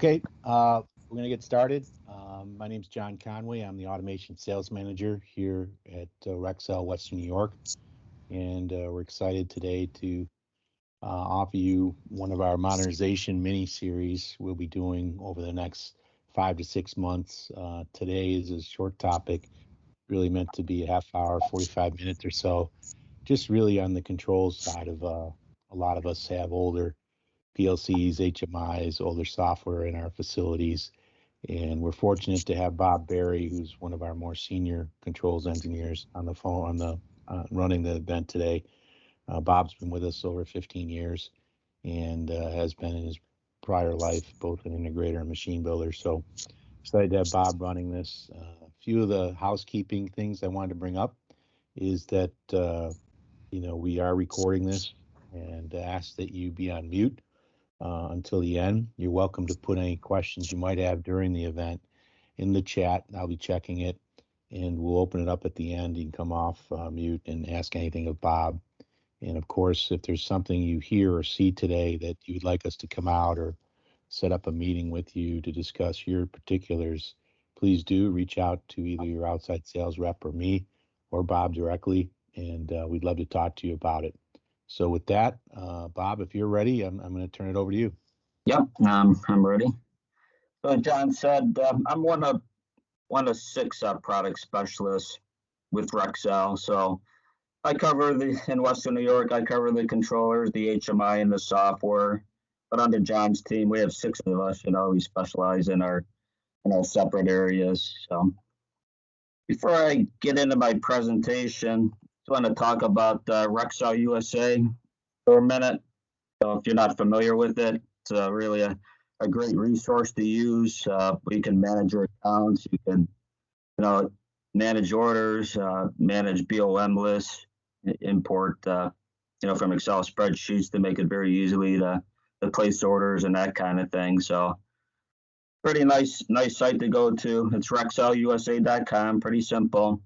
Okay, we're going to get started. My name's John Conway. I'm the automation sales manager here at Rexel, Western New York, and we're excited today to offer you one of our modernization mini series we'll be doing over the next 5 to 6 months. Today is a short topic, really meant to be a half hour, 45 minutes or so, just really on the controls side of a lot of us have older PLCs, HMIs, older software in our facilities. And we're fortunate to have Bob Berry, who's one of our more senior controls engineers, on the phone running the event today. Bob's been with us over 15 years and has been in his prior life both an integrator and machine builder. So excited to have Bob running this. A few of the housekeeping things I wanted to bring up is that we are recording this and ask that you be on mute until the end. You're welcome to put any questions you might have during the event in the chat. I'll be checking it, and we'll open it up at the end. You can come off mute and ask anything of Bob. And of course, if there's something you hear or see today that you'd like us to come out or set up a meeting with you to discuss your particulars, please do reach out to either your outside sales rep or me or Bob directly, and we'd love to talk to you about it. So with that, Bob, if you're ready, I'm going to turn it over to you. Yep, I'm ready. So John said, I'm one of six product specialists with Rexel. So I cover in Western New York, I cover the controllers, the HMI, and the software. But under John's team, we have six of us. We specialize in our separate areas. So before I get into my presentation, I want to talk about Rexel USA for a minute. So if you're not familiar with it, it's really a great resource to use. You can manage your accounts. You can, manage orders, manage BOM lists, import, from Excel spreadsheets to make it very easily to place orders and that kind of thing. So pretty nice site to go to. It's rexelusa.com, pretty simple.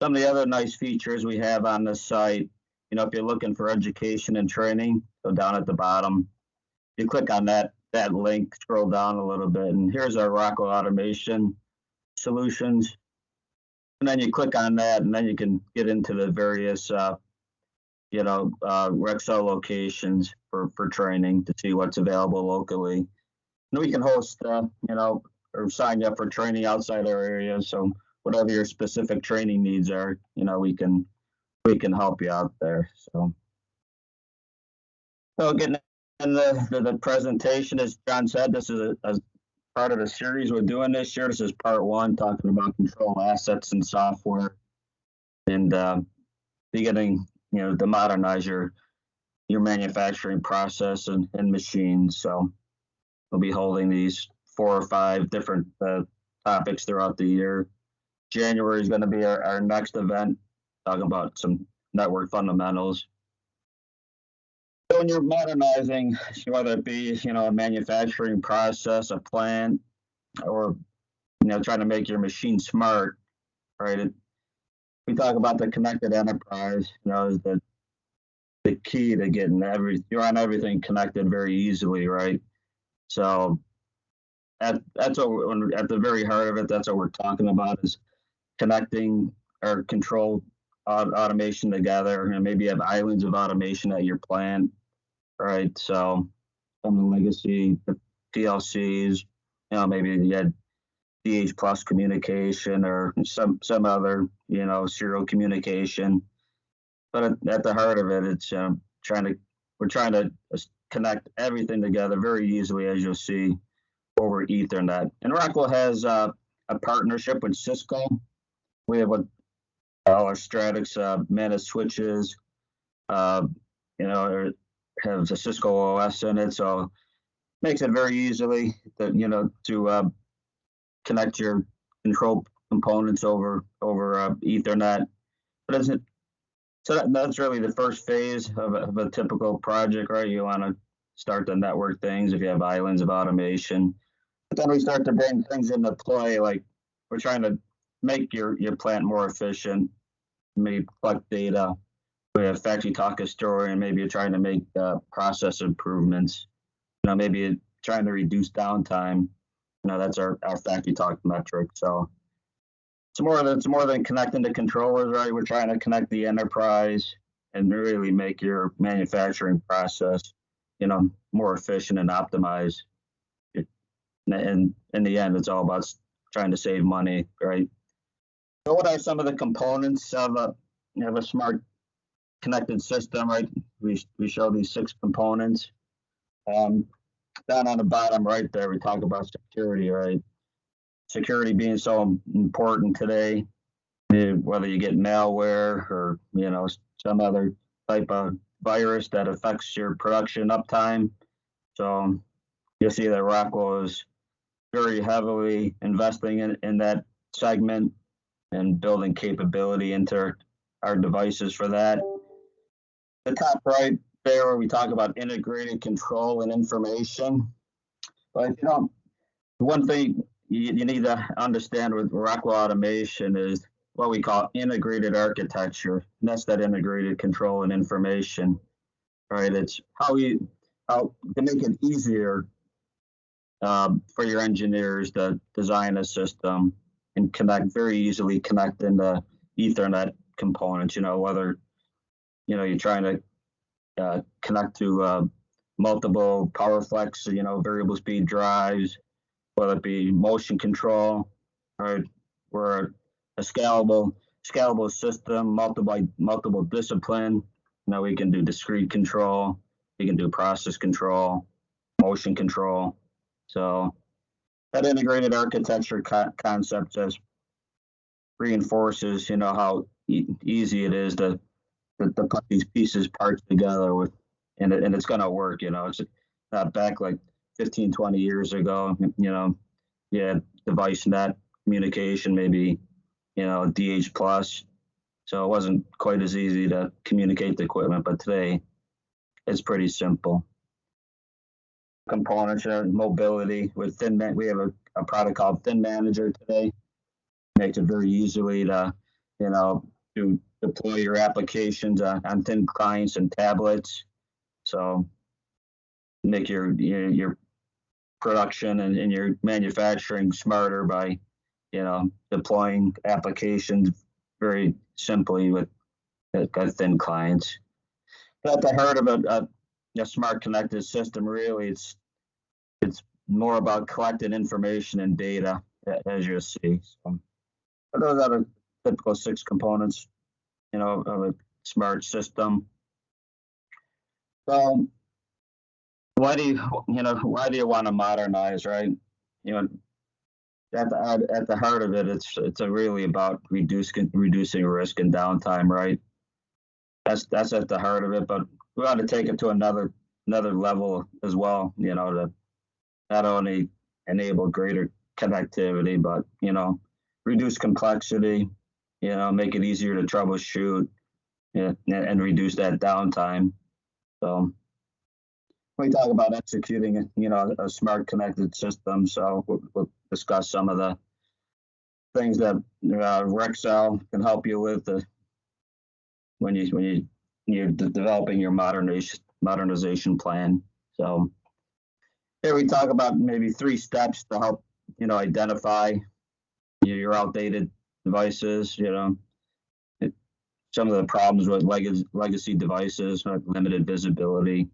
Some of the other nice features we have on the site, if you're looking for education and training, go down at the bottom. You click on that link, scroll down a little bit, and here's our Rexel Automation solutions. And then you click on that, and then you can get into the various, Rexel locations for training to see what's available locally. And we can host, or sign you up for training outside our area. So whatever your specific training needs are, we can help you out there. So getting in the presentation, as John said, this is a part of the series we're doing this year. This is part one, talking about control assets and software, and beginning, to modernize your manufacturing process and machines. So we'll be holding these 4 or 5 different topics throughout the year. January is going to be our next event, talking about some network fundamentals. So when you're modernizing, whether it be, a manufacturing process, a plant, or, trying to make your machine smart, right? We talk about the connected enterprise, is the key to getting everything connected very easily, right? So that's what at the very heart of it, that's what we're talking about, is connecting our control automation together, and maybe you have islands of automation at your plant, right? So some of the legacy, the PLCs, maybe you had DH plus communication or some other, serial communication. But at the heart of it, it's we're trying to connect everything together very easily, as you'll see, over Ethernet. And Rockwell has a partnership with Cisco. We have our Stratix managed switches, have a Cisco OS in it, so it makes it very easily to connect your control components over Ethernet. But that's really the first phase of a typical project, right? You want to start to network things if you have islands of automation. But then we start to bring things into play, like we're trying to make your plant more efficient, maybe collect data. We have factory talk historian, maybe you're trying to make process improvements. Maybe trying to reduce downtime. That's our factory talk metric. So it's more than connecting the controllers, right? We're trying to connect the enterprise and really make your manufacturing process, more efficient and optimized. And in the end, it's all about trying to save money, right? So what are some of the components of a smart connected system, right? We show these 6 components. Down on the bottom right there, we talk about security, right? Security being so important today, whether you get malware or, some other type of virus that affects your production uptime. So you'll see that Rockwell is very heavily investing in that segment and building capability into our devices for that. The top right there, where we talk about integrated control and information. But one thing you need to understand with Rockwell Automation is what we call integrated architecture. And that's that integrated control and information, right? It's how to make it easier for your engineers to design a system and very easily connect into Ethernet components, whether, you're trying to connect to multiple PowerFlex, variable speed drives, whether it be motion control, right? We're a scalable system, multiple discipline. We can do discrete control, we can do process control, motion control. So that integrated architecture concept just reinforces, how easy it is to put these parts together and it's going to work. It's not back like 15, 20 years ago. You had device net communication, maybe, DH plus. So it wasn't quite as easy to communicate the equipment, but today it's pretty simple. Components, mobility with we have a product called Thin Manager today. Makes it very easily to, to deploy your applications on thin clients and tablets. So make your production and your manufacturing smarter by, deploying applications very simply with thin clients. But at the heart of a smart connected system, really, it's more about collecting information and data, as you'll see. So those are the typical 6 components, of a smart system. So why do you want to modernize, right? At the heart of it, it's really about reducing risk and downtime, right? That's at the heart of it. But we want to take it to another level as well, to not only enable greater connectivity, but reduce complexity, make it easier to troubleshoot, and reduce that downtime. So we talk about executing, a smart connected system. So we'll discuss some of the things that Rexel can help you with when you're developing your modernization plan. So here we talk about maybe 3 steps to help identify your outdated devices. Some of the problems with legacy devices, like limited visibility.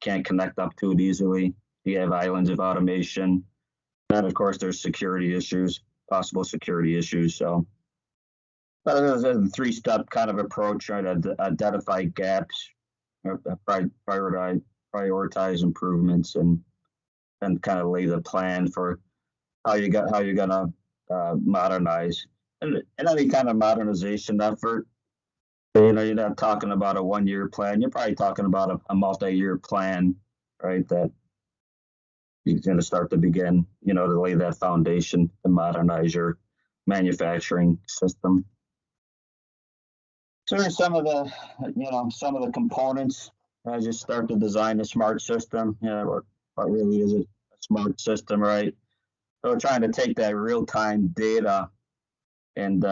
Can't connect up to it easily. You have islands of automation. And of course, there's possible security issues. So, but there's a 3-step kind of approach, trying to identify gaps, prioritize improvements, and kind of lay the plan for how you're gonna modernize. And any kind of modernization effort, you're not talking about a 1-year plan. You're probably talking about a multi-year plan, right? That you're going to start to begin, to lay that foundation to modernize your manufacturing system. So here's some of the components as you start to design a smart system. What really is a smart system, right? So we're trying to take that real-time data and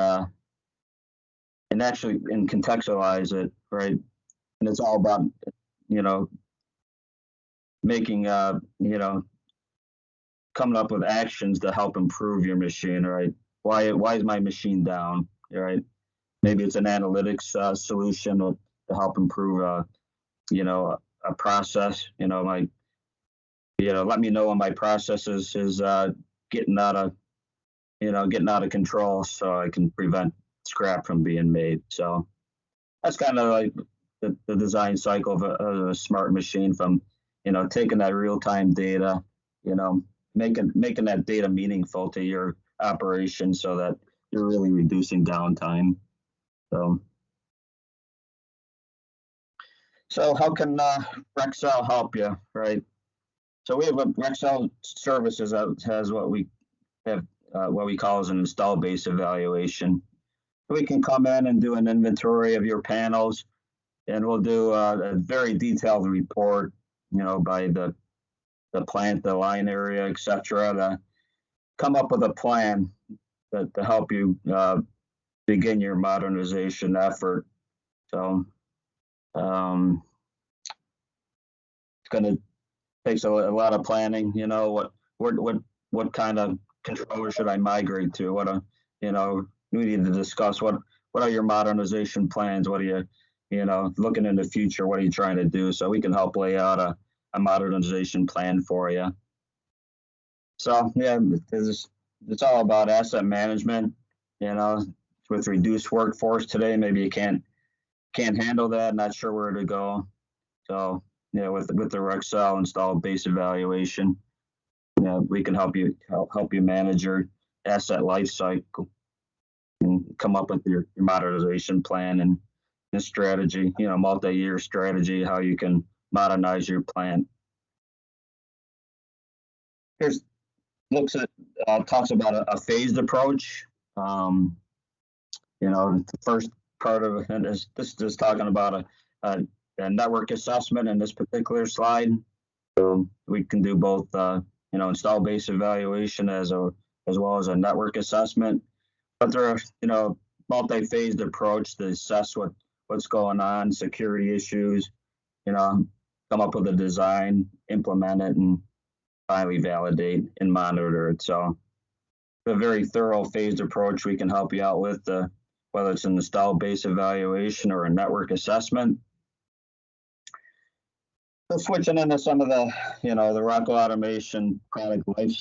actually contextualize it, right? And it's all about, making, coming up with actions to help improve your machine, right? Why is my machine down, right? Maybe it's an analytics solution to help improve, a process. Let me know when my process is getting out of, getting out of control, so I can prevent scrap from being made. So that's kind of like the design cycle of a smart machine, from, taking that real-time data, making that data meaningful to your operation so that you're really reducing downtime. So how can Rexel help you, right? So we have a Rexel Services that has what we have, what we call as an install base evaluation. We can come in and do an inventory of your panels, and we'll do a very detailed report, by the plant, the line area, etc., to come up with a plan to help you begin your modernization effort. So it's going to takes a lot of planning. What kind of controller should I migrate to? We need to discuss what are your modernization plans? What are you, looking in the future? What are you trying to do? So we can help lay out a modernization plan for you. So yeah, it's all about asset management. With reduced workforce today, maybe you can't handle that. Not sure where to go. So with the Rexel installed base evaluation, we can help you manage your asset life cycle and come up with your modernization plan and strategy, multi-year strategy, how you can modernize your plant. Here's talks about a phased approach. The first part of it is this is talking about a network assessment in this particular slide. So we can do both, install base evaluation as well as a network assessment. But there are, multi-phased approach to assess what's going on, security issues, come up with a design, implement it, and finally validate and monitor it. So a very thorough phased approach we can help you out with, whether it's an install base evaluation or a network assessment. So switching into some of the, the Rexel Automation product life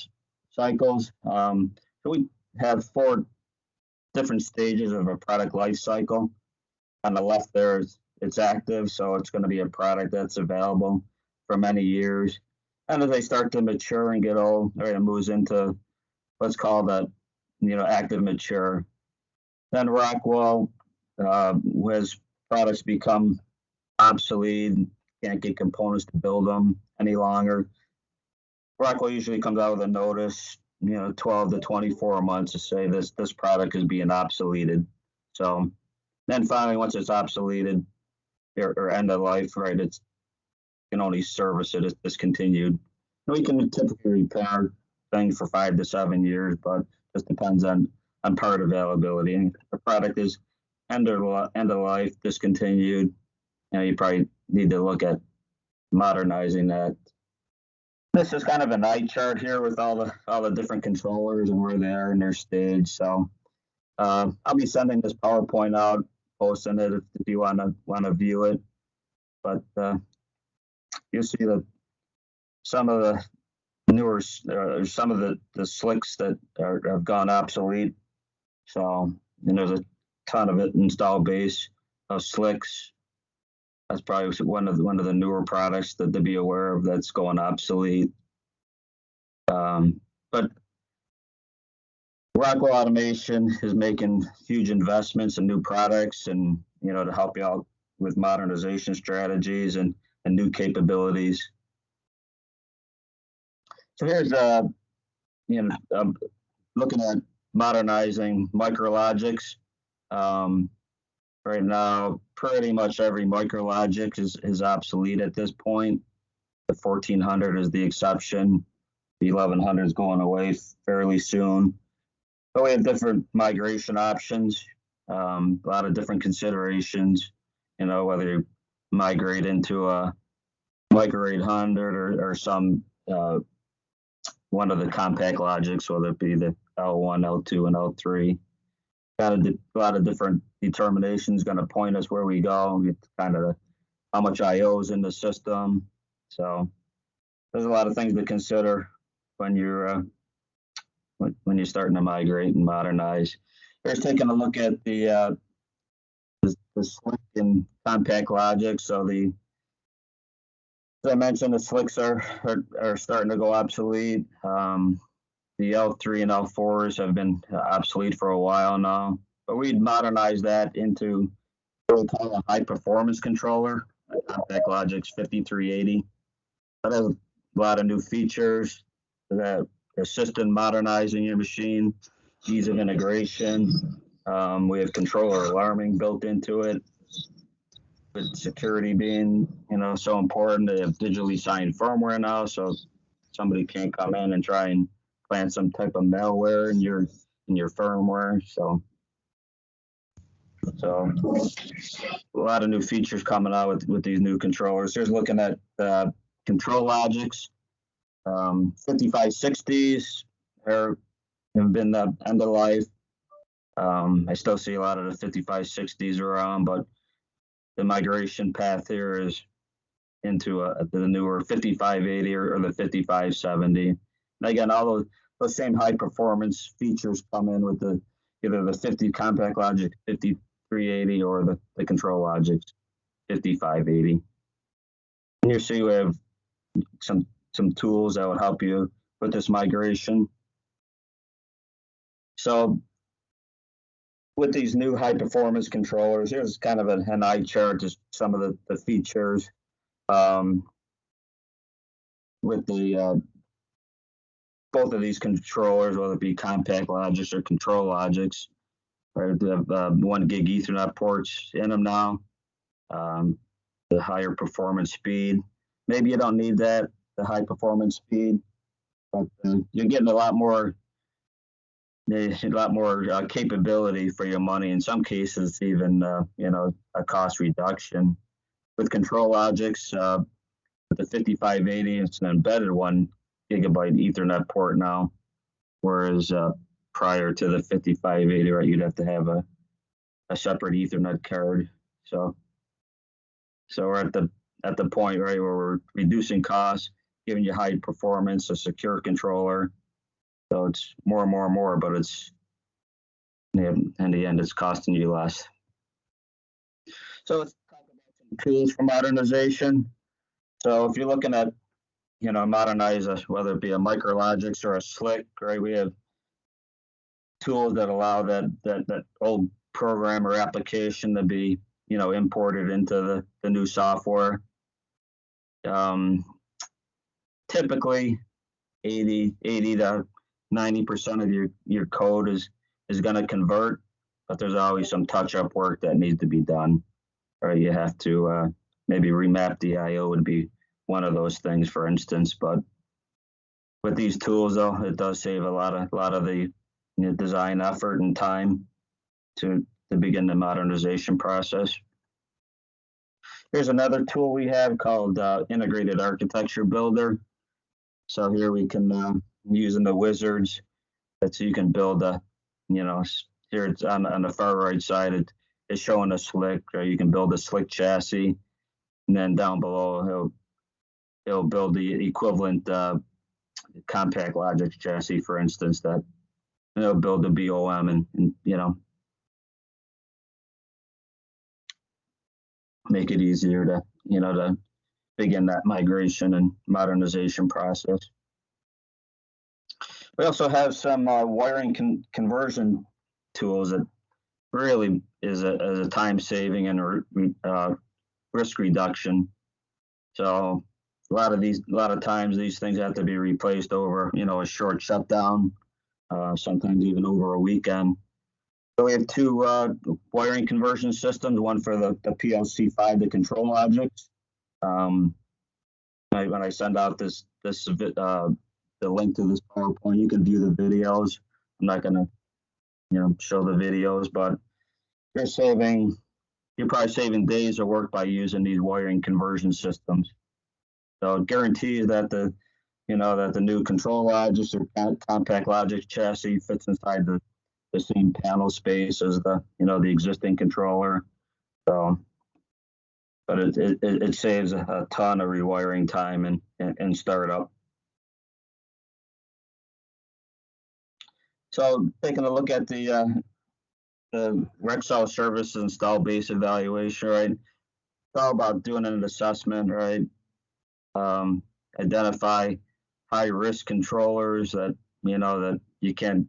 cycles. So we have 4 different stages of a product life cycle. On the left there, it's active, so it's going to be a product that's available for many years. And as they start to mature and get old, it moves into what's called active mature. Then Rockwell, as products become obsolete, can't get components to build them any longer, Rockwell usually comes out with a notice, 12 to 24 months to say this product is being obsoleted. So then finally, once it's obsoleted or end of life, right, you can only service it as discontinued. And we can typically repair things for 5 to 7 years, but just depends on part availability. And if the product is end of life, discontinued, you probably need to look at modernizing that. This is kind of an eye chart here with all the different controllers and where they are in their stage. So I'll be sending this PowerPoint out, posting it if you want to view it. But you'll see that some of the newer, some of the slicks that have gone obsolete. So there's a ton of it install base of slicks. That's probably one of the newer products to be aware of that's going obsolete. But Rockwell Automation is making huge investments in new products and to help you out with modernization strategies and new capabilities. So here's looking at modernizing Micrologix. Right now, pretty much every Micrologix is obsolete at this point. The 1400 is the exception. The 1100 is going away fairly soon. But we have different migration options, a lot of different considerations, whether you migrate into a Micro 800 or some one of the compact logics, whether it be the L1, L2, and L3. Got a lot of different determinations going to point us where we go. It's kind of how much I/O is in the system. So there's a lot of things to consider when you're starting to migrate and modernize. Here's taking a look at the slick and compact logic. So as I mentioned, the slicks are starting to go obsolete. The L3 and L4s have been obsolete for a while now, but we'd modernize that into what we call a high performance controller, Compact Logix 5380. That has a lot of new features that assist in modernizing your machine, ease of integration. We have controller alarming built into it. With security being, so important, they have digitally signed firmware now, so somebody can't come in and try and plant some type of malware in your firmware. So a lot of new features coming out with these new controllers. Here's looking at Contrologix 5560s. Have been the end of life. I still see a lot of the 5560s around, but the migration path here is into the newer 5580 or the 5570. And again, all those same high performance features come in with either the 50 Compact Logix 5380 or the Contrologix 5580. And you see we have some tools that would help you with this migration. So with these new high performance controllers, here's kind of an eye chart, just some of the features. With the both of these controllers, whether it be Compact Logix or Contrologix, right? They have 1 gig Ethernet ports in them now. The higher performance speed. Maybe you don't need that, the high performance speed, but you're getting a lot more capability for your money. In some cases, even a cost reduction. With Contrologix, with the 5580, it's an embedded 1 gigabyte Ethernet port now, whereas prior to the 5580, right, you'd have to have a separate Ethernet card. So we're at the point, right, where we're reducing costs, giving you high performance, a secure controller. So it's more and more, but it's in the end, it's costing you less. So let's talk about some tools for modernization. So if you're looking at, modernize whether it be a Micrologix or a Slick, right? We have tools that allow that old program or application to be, imported into the new software. Typically, 80 to 90% of your code is going to convert, but there's always some touch-up work that needs to be done. Or you have to maybe remap the I/O would be one of those things, for instance. But with these tools, though, it does save a lot of the design effort and time to begin the modernization process. Here's another tool we have called Integrated Architecture Builder. So here we can using the wizards, so you can build here it's on the far right side. It's showing a Slick, or you can build a Slick chassis, and then down below he'll build the equivalent Compact Logix chassis, for instance, that he'll build the BOM and make it easier to begin that migration and modernization process. We also have some wiring conversion tools that really is a time saving and risk reduction. So a lot of times these things have to be replaced over a short shutdown, sometimes even over a weekend. So we have 2 wiring conversion systems, one for the PLC5, the Contrologix. When I send out the link to this PowerPoint, you can view the videos. I'm not going to show the videos, but you're probably saving days of work by using these wiring conversion systems. So it guarantees that the new Contrologix or compact Logix chassis fits inside the same panel space as the existing controller. So, but it saves a ton of rewiring time and startup. So taking a look at the Rexel Services install base evaluation, right? It's all about doing an assessment, right? Identify high risk controllers that you can't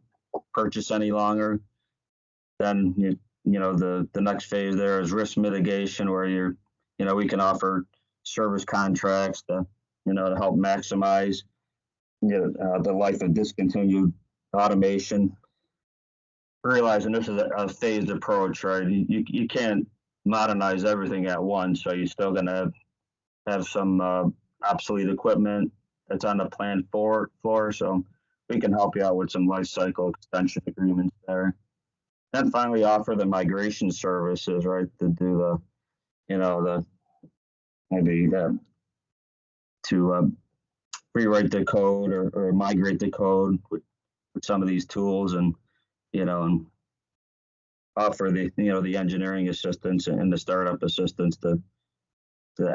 purchase any longer. Then the next phase there is risk mitigation, where we can offer service contracts to help maximize the life of discontinued automation. Realizing this is a phased approach, right? You can't modernize everything at once, so you're still going to have some obsolete equipment that's on the plant floor. So we can help you out with some life cycle extension agreements there. Then finally offer the migration services, right, to do to rewrite the code or migrate the code with some of these tools, and and offer the engineering assistance and the startup assistance to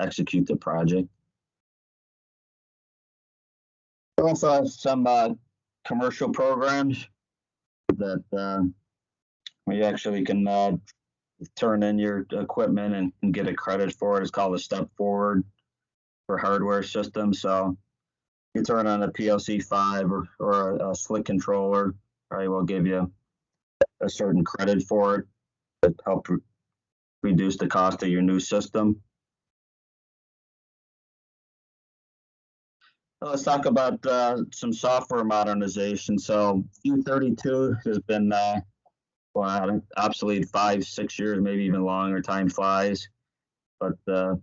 execute the project. We also have some commercial programs that we actually can turn in your equipment and get a credit for it. It's called a step forward for hardware systems. So you turn on a PLC 5 or a slick controller, right? We'll give you a certain credit for it to help reduce the cost of your new system. Let's talk about some software modernization. So View 32 has been obsolete 5-6 years, maybe even longer. Time flies. But the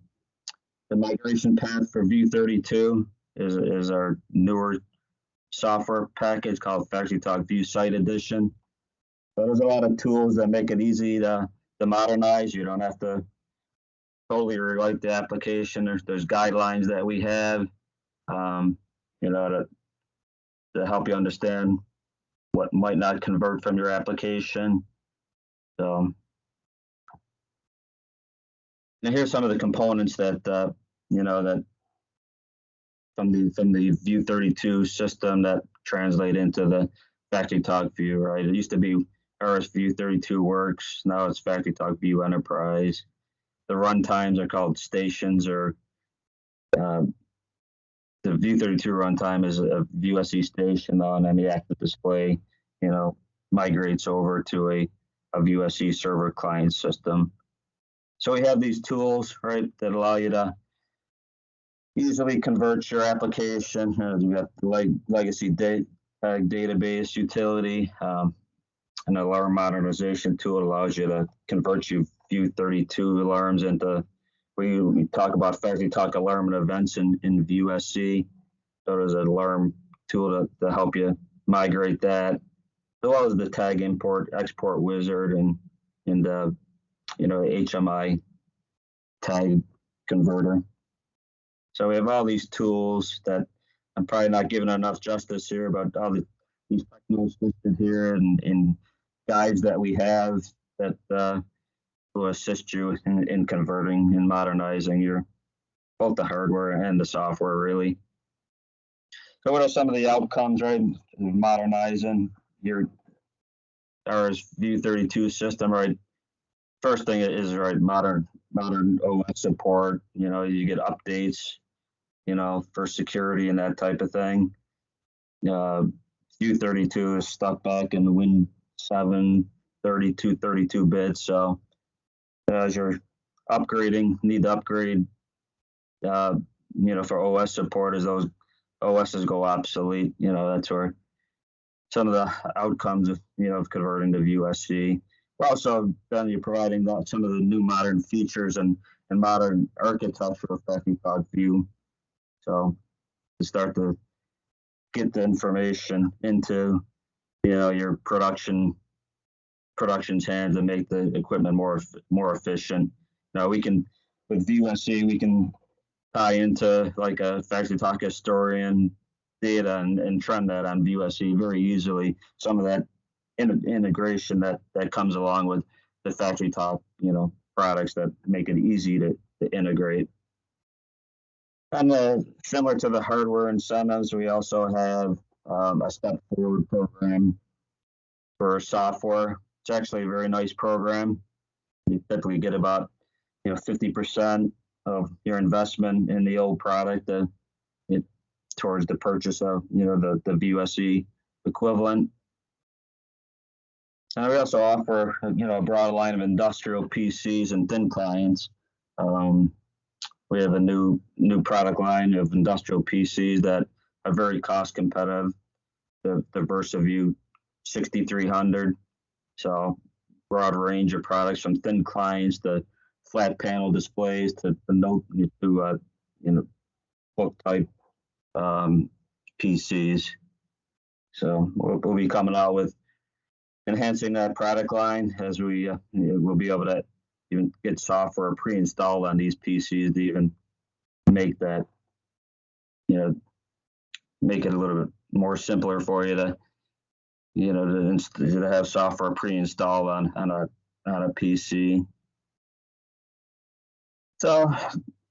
migration path for View 32 is our newer software package called FactoryTalk View Site Edition. So there's a lot of tools that make it easy to modernize. You don't have to totally rewrite the application. There's guidelines that we have, to help you understand what might not convert from your application. So now here's some of the components that that from the View 32 system that translate into the FactoryTalk View, right? It used to be RS View 32 Works. Now it's FactoryTalk View Enterprise. The runtimes are called stations, or the View 32 runtime is a VUSE station on any active display, migrates over to a VUSE server client system. So we have these tools, right, that allow you to easily convert your application. We got the legacy database utility, an alarm modernization tool allows you to convert your View 32 alarms into. We talk about FactoryTalk alarm and events in VUSE. So there's an alarm tool to help you migrate that, as well as the tag import export wizard and HMI tag converter. So we have all these tools that I'm probably not giving enough justice here, but all these technos listed here and guides that we have that will assist you in converting and modernizing both the hardware and the software, really. So what are some of the outcomes, right? Modernizing your RS View 32 system, right? First thing is, right, modern OS support. You get updates, for security and that type of thing. View 32 is stuck back in the Win 7 32 bits. So as you're upgrading, need to upgrade, for OS support as those OSs go obsolete. That's where some of the outcomes of converting to VUSE. We're also then you're providing some of the new modern features and modern architecture of FactoryTalk View. So to start to get the information into your production's hands and make the equipment more efficient. Now we can with VUSE we can tie into like a factory talk historian data and trend that on VUSE very easily. Some of that integration that comes along with the factory talk, products that make it easy to integrate. And similar to the hardware incentives, we also have a step forward program for software. It's actually a very nice program. You typically get about 50% of your investment in the old product towards the purchase of the VUSE equivalent. And we also offer a broad line of industrial PCs and thin clients. We have a new product line of industrial PCs that are very cost competitive. The VersaView 6300. So broad range of products from thin clients to flat panel displays to book type PCs. So we'll be coming out with enhancing that product line as we will be able to even get software pre-installed on these PCs to even make that, make it a little bit more simpler for you to, to have software pre-installed on a PC. So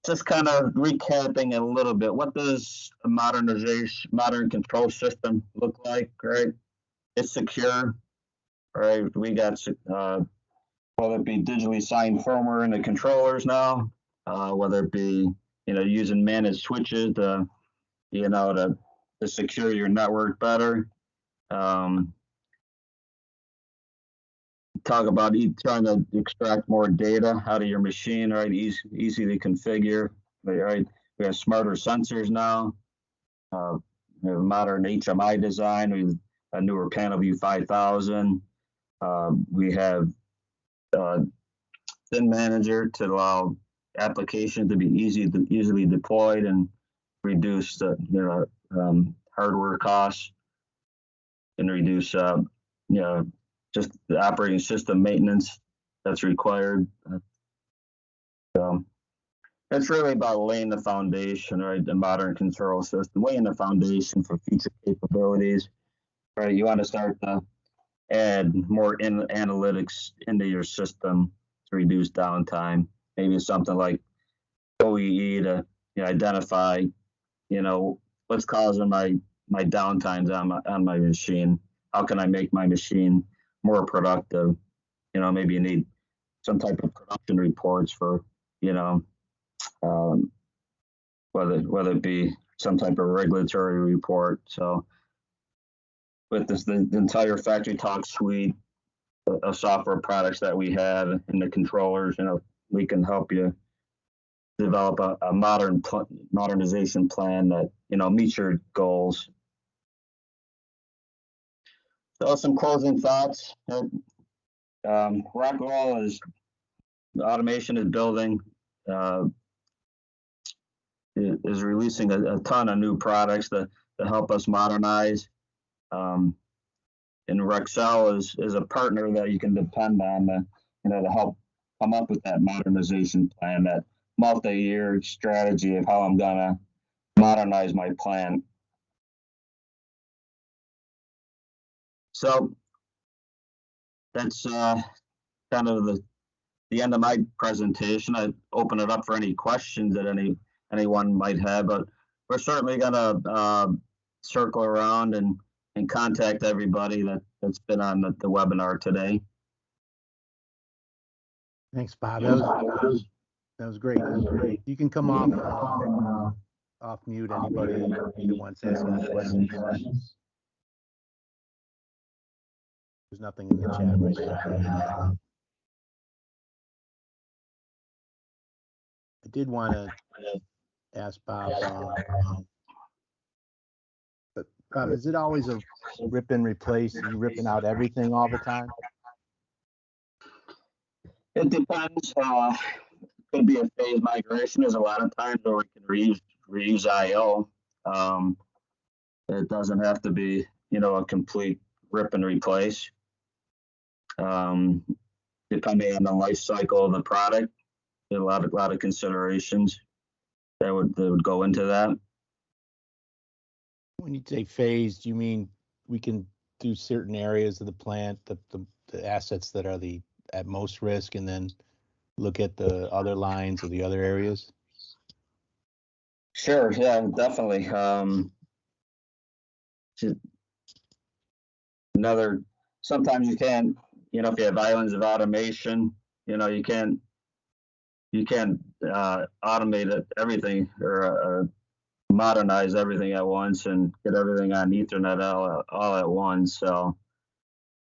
just kind of recapping a little bit, what does a modern control system look like, right? It's secure, right? We got, whether it be digitally signed firmware in the controllers now, whether it be, using managed switches to, to secure your network better. Talk about trying to extract more data out of your machine, right? Easy to configure, right? We have smarter sensors now. We have modern HMI design. We have a newer PanelView 5000. We have Thin Manager to allow application to be easily deployed and reduce hardware costs and reduce just the operating system maintenance that's required. So it's really about laying the foundation, right? The modern control system, laying the foundation for future capabilities, right? You want to start to add more analytics into your system to reduce downtime. Maybe something like OEE to identify, what's causing my downtimes on my machine. How can I make my machine more productive? Maybe you need some type of production reports for, whether it be some type of regulatory report. So with the entire Factory Talk suite of software products that we have in the controllers, we can help you develop a modernization plan that, meets your goals. So some closing thoughts. Rockwell Automation is building, is releasing a ton of new products to help us modernize. And Rexel is a partner that you can depend on to help come up with that modernization plan, that multi-year strategy of how I'm gonna modernize my plant. So that's kind of the end of my presentation. I open it up for any questions that anyone might have, but we're certainly gonna circle around and contact everybody that's been on the webinar today. Thanks, Bob. That was great. You can come off mute, anybody who wants to ask any questions. There's nothing in the chat right now. I did want to ask Bob, but Bob, is it always a rip and replace? Are you ripping out everything all the time? It depends. Could be a phase migration. There's a lot of times where we can reuse IO. It doesn't have to be, a complete rip and replace. Depending on the life cycle of the product, there are a lot of considerations that would go into that. When you say phased, you mean we can do certain areas of the plant, the assets that are at most risk, and then look at the other lines of the other areas? Sure, yeah, definitely. Sometimes you can't, if you have islands of automation, you can't automate everything or modernize everything at once and get everything on Ethernet all at once. So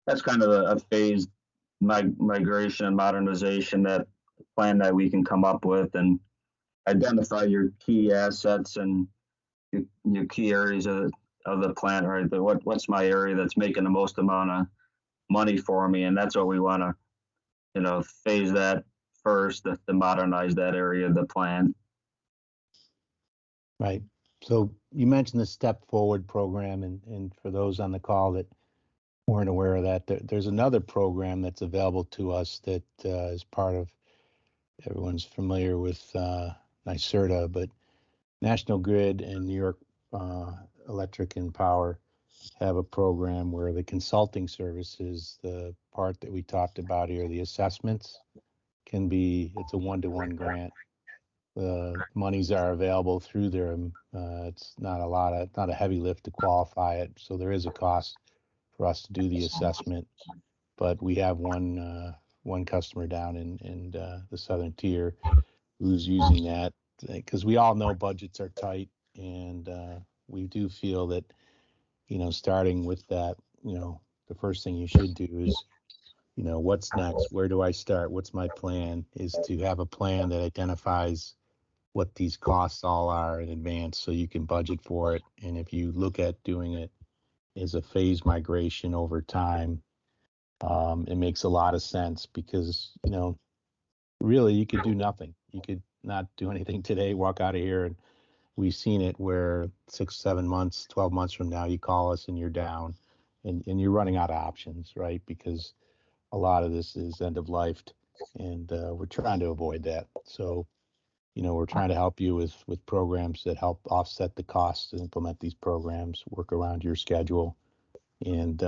that's kind of a phased migration and modernization that plan that we can come up with and identify your key assets and your key areas of the plant, right? What's my area that's making the most amount of money for me, and that's what we want to, phase that first to modernize that area of the plant. Right. So you mentioned the Step Forward program, and for those on the call that weren't aware of that, there's another program that's available to us that is part of, everyone's familiar with NYSERDA, but National Grid and New York Electric and Power have a program where the consulting services, the part that we talked about here, the assessments, it's a one-to-one grant. The monies are available through there. It's not a heavy lift to qualify it. So there is a cost for us to do the assessment, but we have one customer down in the southern tier who's using that, because we all know budgets are tight, and we do feel that, starting with that, the first thing you should do is, what's next? Where do I start? What's my plan? Is to have a plan that identifies what these costs all are in advance so you can budget for it. And if you look at doing it as a phased migration over time, it makes a lot of sense, because, really you could do nothing. You could not do anything today, walk out of here, and we've seen it where 6, 7 months, 12 months from now, you call us and you're down and you're running out of options, right? Because a lot of this is end of life, and we're trying to avoid that. So, we're trying to help you with programs that help offset the costs to implement these programs, work around your schedule. And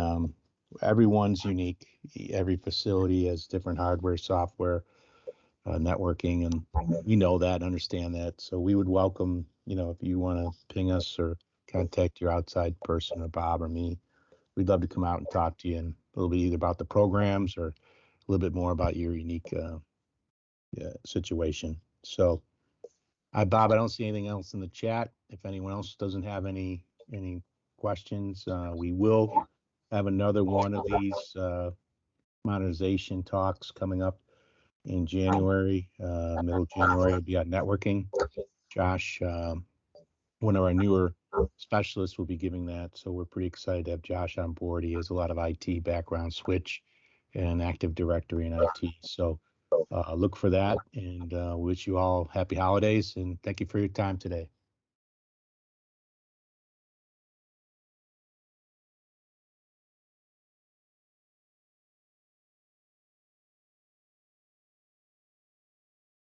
everyone's unique. Every facility has different hardware, software, networking, and we know that and understand that. So we would welcome, if you want to ping us or contact your outside person or Bob or me, we'd love to come out and talk to you, and a little bit either about the programs or a little bit more about your unique situation. So, Bob, I don't see anything else in the chat. If anyone else doesn't have any questions, we will have another one of these modernization talks coming up in January, middle of January. It'll be on networking. Josh, one of our newer specialists, will be giving that. So we're pretty excited to have Josh on board. He has a lot of IT background, Switch and Active Directory and IT. So look for that, and wish you all happy holidays, and thank you for your time today.